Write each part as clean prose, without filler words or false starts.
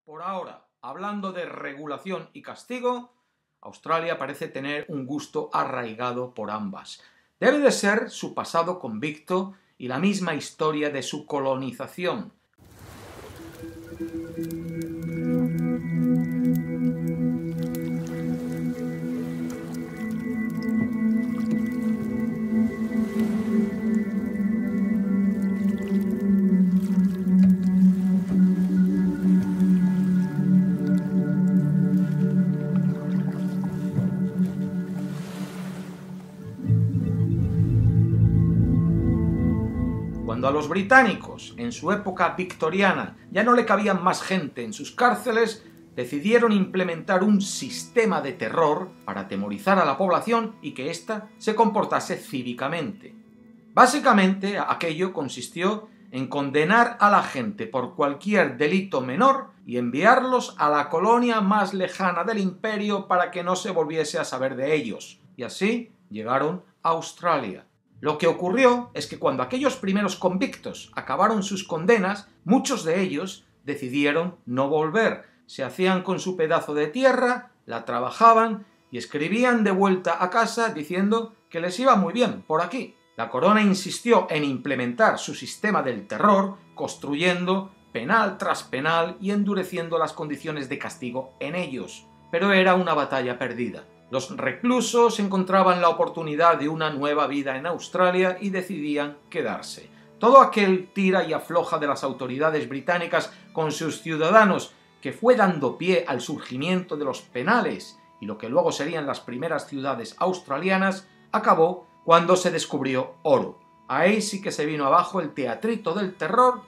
Por ahora, hablando de regulación y castigo, Australia parece tener un gusto arraigado por ambas. Debe de ser su pasado convicto y la misma historia de su colonización. Cuando a los británicos, en su época victoriana, ya no le cabían más gente en sus cárceles, decidieron implementar un sistema de terror para atemorizar a la población y que ésta se comportase cívicamente. Básicamente, aquello consistió en condenar a la gente por cualquier delito menor y enviarlos a la colonia más lejana del imperio para que no se volviese a saber de ellos. Y así llegaron a Australia. Lo que ocurrió es que cuando aquellos primeros convictos acabaron sus condenas, muchos de ellos decidieron no volver. Se hacían con su pedazo de tierra, la trabajaban y escribían de vuelta a casa diciendo que les iba muy bien por aquí. La corona insistió en implementar su sistema del terror, construyendo penal tras penal y endureciendo las condiciones de castigo en ellos. Pero era una batalla perdida. Los reclusos encontraban la oportunidad de una nueva vida en Australia y decidían quedarse. Todo aquel tira y afloja de las autoridades británicas con sus ciudadanos que fue dando pie al surgimiento de los penales y lo que luego serían las primeras ciudades australianas, acabó cuando se descubrió oro. Ahí sí que se vino abajo el teatrito del terror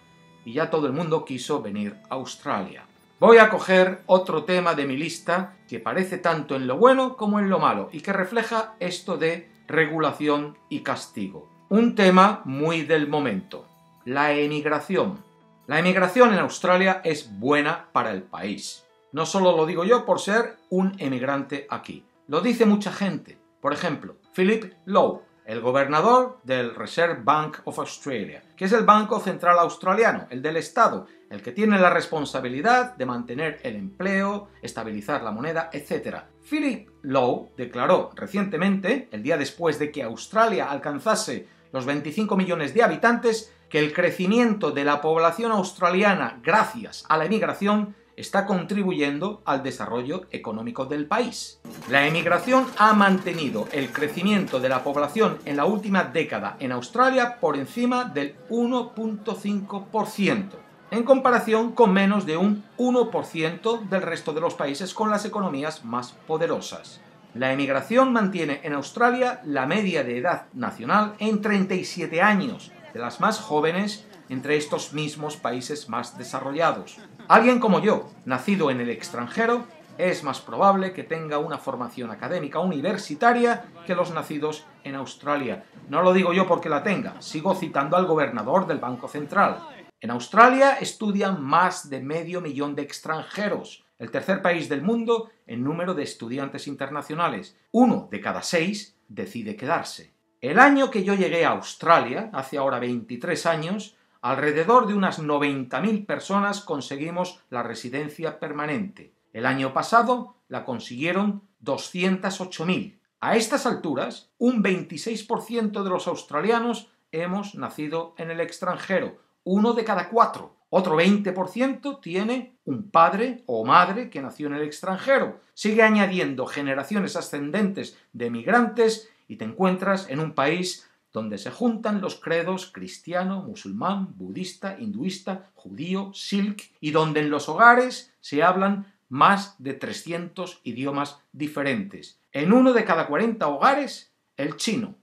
y ya todo el mundo quiso venir a Australia. Voy a coger otro tema de mi lista que parece tanto en lo bueno como en lo malo y que refleja esto de regulación y castigo. Un tema muy del momento, la emigración. La emigración en Australia es buena para el país. No solo lo digo yo por ser un emigrante aquí, lo dice mucha gente. Por ejemplo, Philip Lowe, el gobernador del Reserve Bank of Australia, que es el banco central australiano, el del Estado, el que tiene la responsabilidad de mantener el empleo, estabilizar la moneda, etc. Philip Lowe declaró recientemente, el día después de que Australia alcanzase los 25 millones de habitantes, que el crecimiento de la población australiana gracias a la emigración está contribuyendo al desarrollo económico del país. La emigración ha mantenido el crecimiento de la población en la última década en Australia por encima del 1,5%, en comparación con menos de un 1% del resto de los países con las economías más poderosas. La emigración mantiene en Australia la media de edad nacional en 37 años, de las más jóvenes entre estos mismos países más desarrollados. Alguien como yo, nacido en el extranjero, es más probable que tenga una formación académica universitaria que los nacidos en Australia. No lo digo yo porque la tenga, sigo citando al gobernador del Banco Central. En Australia estudian más de 500.000 de extranjeros, el tercer país del mundo en número de estudiantes internacionales. 1 de cada 6 decide quedarse. El año que yo llegué a Australia, hace ahora 23 años, alrededor de unas 90.000 personas conseguimos la residencia permanente. El año pasado la consiguieron 208.000. A estas alturas, un 26% de los australianos hemos nacido en el extranjero, 1 de cada 4. Otro 20% tiene un padre o madre que nació en el extranjero. Sigue añadiendo generaciones ascendentes de migrantes y te encuentras en un país donde se juntan los credos cristiano, musulmán, budista, hinduista, judío, sikh, y donde en los hogares se hablan más de 300 idiomas diferentes. En 1 de cada 40 hogares, el chino.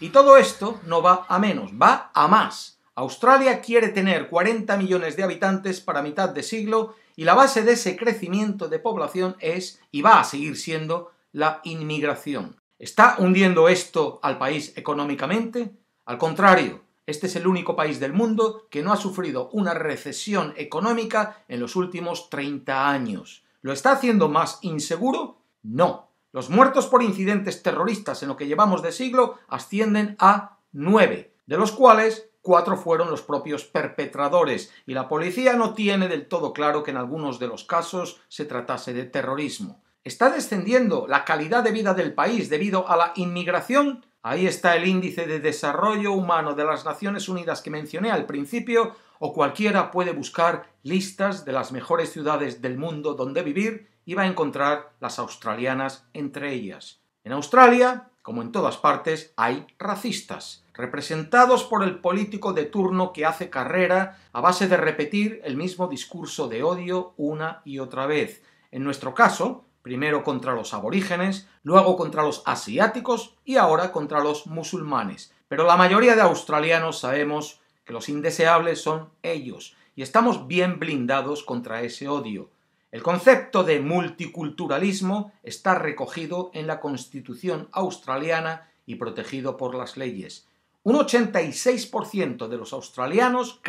Y todo esto no va a menos, va a más. Australia quiere tener 40 millones de habitantes para mitad de siglo y la base de ese crecimiento de población es, y va a seguir siendo, la inmigración. ¿Está hundiendo esto al país económicamente? Al contrario, este es el único país del mundo que no ha sufrido una recesión económica en los últimos 30 años. ¿Lo está haciendo más inseguro? No. Los muertos por incidentes terroristas en lo que llevamos de siglo ascienden a 9, de los cuales 4 fueron los propios perpetradores, y la policía no tiene del todo claro que en algunos de los casos se tratase de terrorismo. ¿Está descendiendo la calidad de vida del país debido a la inmigración? Ahí está el índice de desarrollo humano de las Naciones Unidas que mencioné al principio, o cualquiera puede buscar listas de las mejores ciudades del mundo donde vivir y va a encontrar las australianas entre ellas. En Australia, como en todas partes, hay racistas, representados por el político de turno que hace carrera a base de repetir el mismo discurso de odio una y otra vez. En nuestro caso, primero contra los aborígenes, luego contra los asiáticos y ahora contra los musulmanes. Pero la mayoría de australianos sabemos que los indeseables son ellos y estamos bien blindados contra ese odio. El concepto de multiculturalismo está recogido en la Constitución australiana y protegido por las leyes. Un 86% de los australianos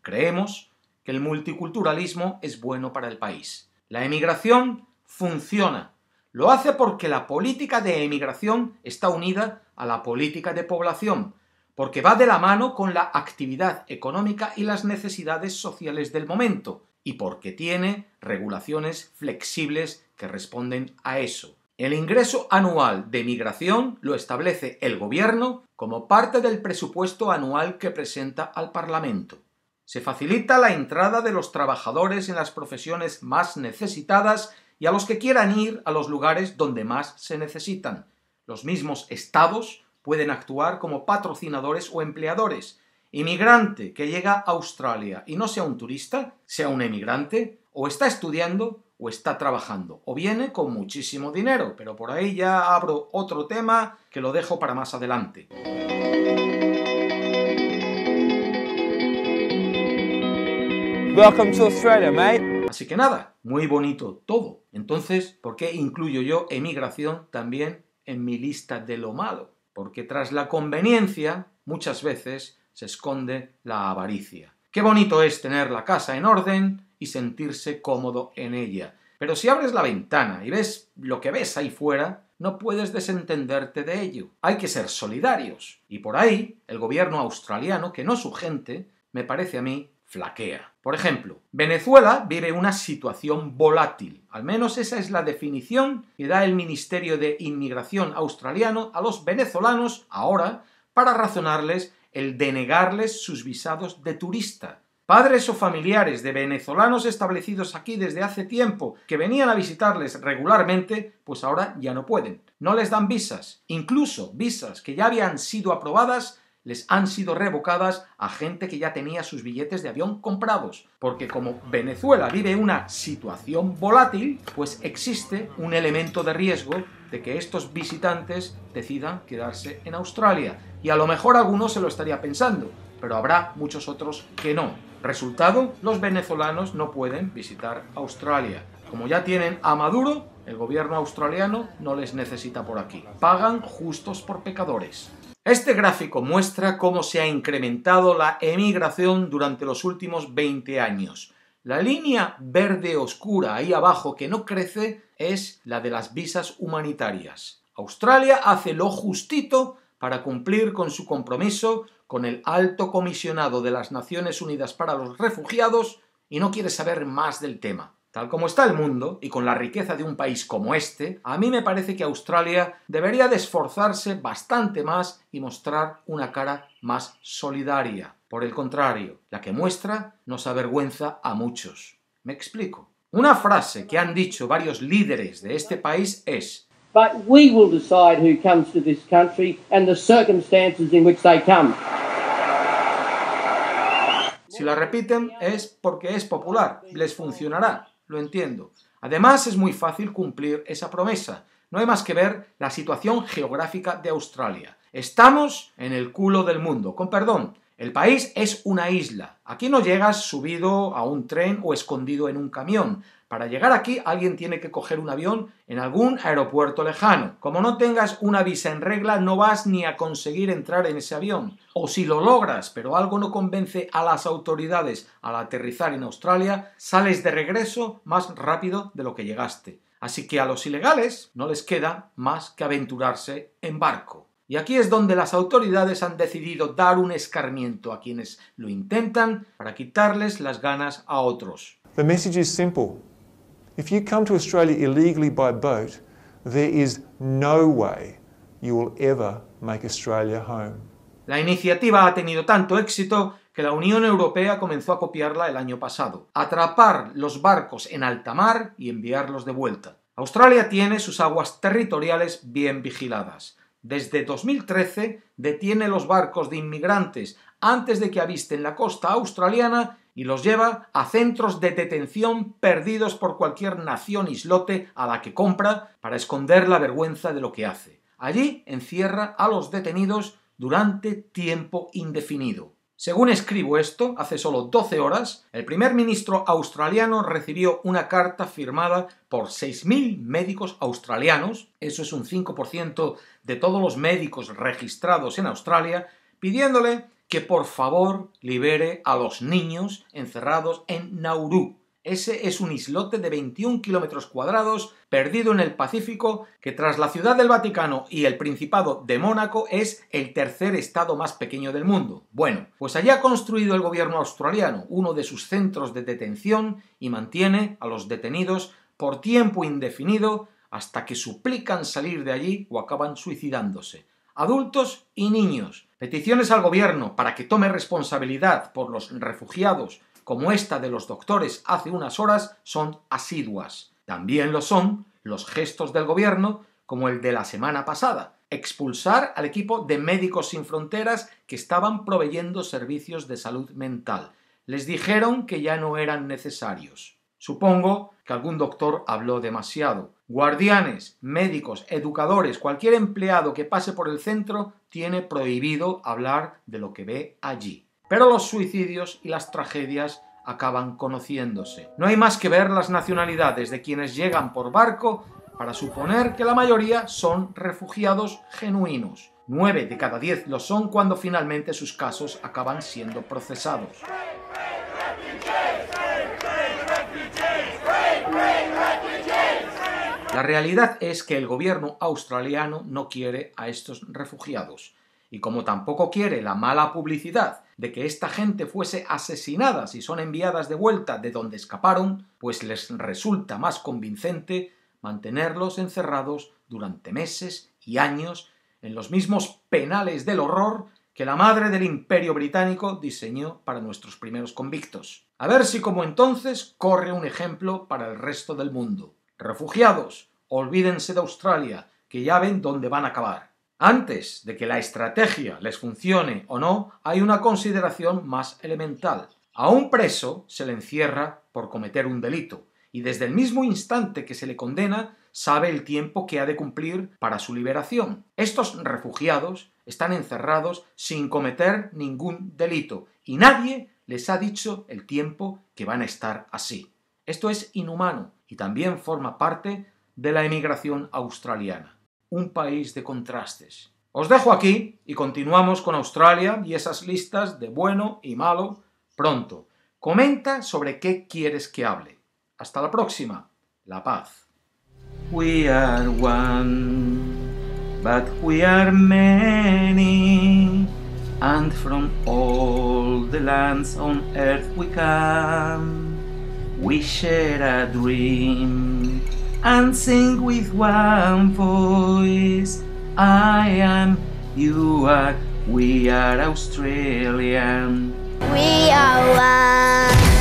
creemos que el multiculturalismo es bueno para el país. La emigración funciona. Lo hace porque la política de emigración está unida a la política de población, porque va de la mano con la actividad económica y las necesidades sociales del momento, y porque tiene regulaciones flexibles que responden a eso. El ingreso anual de migración lo establece el gobierno como parte del presupuesto anual que presenta al Parlamento. Se facilita la entrada de los trabajadores en las profesiones más necesitadas y a los que quieran ir a los lugares donde más se necesitan. Los mismos estados pueden actuar como patrocinadores o empleadores. Inmigrante que llega a Australia y no sea un turista, sea un emigrante, o está estudiando o está trabajando, o viene con muchísimo dinero, pero por ahí ya abro otro tema que lo dejo para más adelante. Welcome to Australia, mate. Así que nada, muy bonito todo. Entonces, ¿por qué incluyo yo emigración también en mi lista de lo malo? Porque tras la conveniencia, muchas veces se esconde la avaricia. Qué bonito es tener la casa en orden y sentirse cómodo en ella. Pero si abres la ventana y ves lo que ves ahí fuera, no puedes desentenderte de ello. Hay que ser solidarios. Y por ahí, el gobierno australiano, que no su gente, me parece a mí, flaquea. Por ejemplo, Venezuela vive una situación volátil. Al menos esa es la definición que da el Ministerio de Inmigración australiano a los venezolanos ahora para razonarles el denegarles sus visados de turista. Padres o familiares de venezolanos establecidos aquí desde hace tiempo que venían a visitarles regularmente, pues ahora ya no pueden. No les dan visas. Incluso visas que ya habían sido aprobadas les han sido revocadas a gente que ya tenía sus billetes de avión comprados. Porque como Venezuela vive una situación volátil, pues existe un elemento de riesgo de que estos visitantes decidan quedarse en Australia. Y a lo mejor alguno se lo estaría pensando, pero habrá muchos otros que no. Resultado, los venezolanos no pueden visitar Australia. Como ya tienen a Maduro, el gobierno australiano no les necesita por aquí. Pagan justos por pecadores. Este gráfico muestra cómo se ha incrementado la emigración durante los últimos 20 años. La línea verde oscura ahí abajo que no crece es la de las visas humanitarias. Australia hace lo justito para cumplir con su compromiso con el Alto Comisionado de las Naciones Unidas para los Refugiados y no quiere saber más del tema. Tal como está el mundo, y con la riqueza de un país como este, a mí me parece que Australia debería de esforzarse bastante más y mostrar una cara más solidaria. Por el contrario, la que muestra nos avergüenza a muchos. ¿Me explico? Una frase que han dicho varios líderes de este país es: But we will decide who comes to this country and the circumstances in which they come. Si la repiten es porque es popular, les funcionará, lo entiendo. Además es muy fácil cumplir esa promesa. No hay más que ver la situación geográfica de Australia. Estamos en el culo del mundo, con perdón, El país es una isla. Aquí no llegas subido a un tren o escondido en un camión. Para llegar aquí alguien tiene que coger un avión en algún aeropuerto lejano. Como no tengas una visa en regla, no vas ni a conseguir entrar en ese avión. O si lo logras, pero algo no convence a las autoridades al aterrizar en Australia, sales de regreso más rápido de lo que llegaste. Así que a los ilegales no les queda más que aventurarse en barco. Y aquí es donde las autoridades han decidido dar un escarmiento a quienes lo intentan para quitarles las ganas a otros. The message is simple. If you come to Australia illegally by boat, there is no way you will ever make Australia home. La iniciativa ha tenido tanto éxito que la Unión Europea comenzó a copiarla el año pasado. Atrapar los barcos en alta mar y enviarlos de vuelta. Australia tiene sus aguas territoriales bien vigiladas. Desde 2013 detiene los barcos de inmigrantes antes de que avisten la costa australiana y los lleva a centros de detención perdidos por cualquier nación islote a la que compra para esconder la vergüenza de lo que hace. Allí encierra a los detenidos durante tiempo indefinido. Según escribo esto, hace solo 12 horas, el primer ministro australiano recibió una carta firmada por 6.000 médicos australianos, eso es un 5% de todos los médicos registrados en Australia, pidiéndole que por favor libere a los niños encerrados en Nauru. Ese es un islote de 21 kilómetros cuadrados perdido en el Pacífico que tras la Ciudad del Vaticano y el Principado de Mónaco es el tercer estado más pequeño del mundo. Bueno, pues allí ha construido el gobierno australiano uno de sus centros de detención y mantiene a los detenidos por tiempo indefinido hasta que suplican salir de allí o acaban suicidándose. Adultos y niños. Peticiones al gobierno para que tome responsabilidad por los refugiados como esta de los doctores hace unas horas, son asiduas. También lo son los gestos del gobierno, como el de la semana pasada, expulsar al equipo de Médicos Sin Fronteras que estaban proveyendo servicios de salud mental. Les dijeron que ya no eran necesarios. Supongo que algún doctor habló demasiado. Guardianes, médicos, educadores, cualquier empleado que pase por el centro tiene prohibido hablar de lo que ve allí. Pero los suicidios y las tragedias acaban conociéndose. No hay más que ver las nacionalidades de quienes llegan por barco para suponer que la mayoría son refugiados genuinos. 9 de cada 10 lo son cuando finalmente sus casos acaban siendo procesados. La realidad es que el gobierno australiano no quiere a estos refugiados. Y como tampoco quiere la mala publicidad de que esta gente fuese asesinada si son enviadas de vuelta de donde escaparon, pues les resulta más convincente mantenerlos encerrados durante meses y años en los mismos penales del horror que la madre del Imperio Británico diseñó para nuestros primeros convictos. A ver si como entonces corre un ejemplo para el resto del mundo. Refugiados, olvídense de Australia, que ya ven dónde van a acabar. Antes de que la estrategia les funcione o no, hay una consideración más elemental. A un preso se le encierra por cometer un delito, y desde el mismo instante que se le condena, sabe el tiempo que ha de cumplir para su liberación. Estos refugiados están encerrados sin cometer ningún delito, y nadie les ha dicho el tiempo que van a estar así. Esto es inhumano, y también forma parte de la emigración australiana. Un país de contrastes. Os dejo aquí y continuamos con Australia y esas listas de bueno y malo pronto. Comenta sobre qué quieres que hable. Hasta la próxima. La paz. We are one, but we are many, and from all the lands on earth we come. We share a dream and sing with one voice. I am, you are, we are Australian. We are one.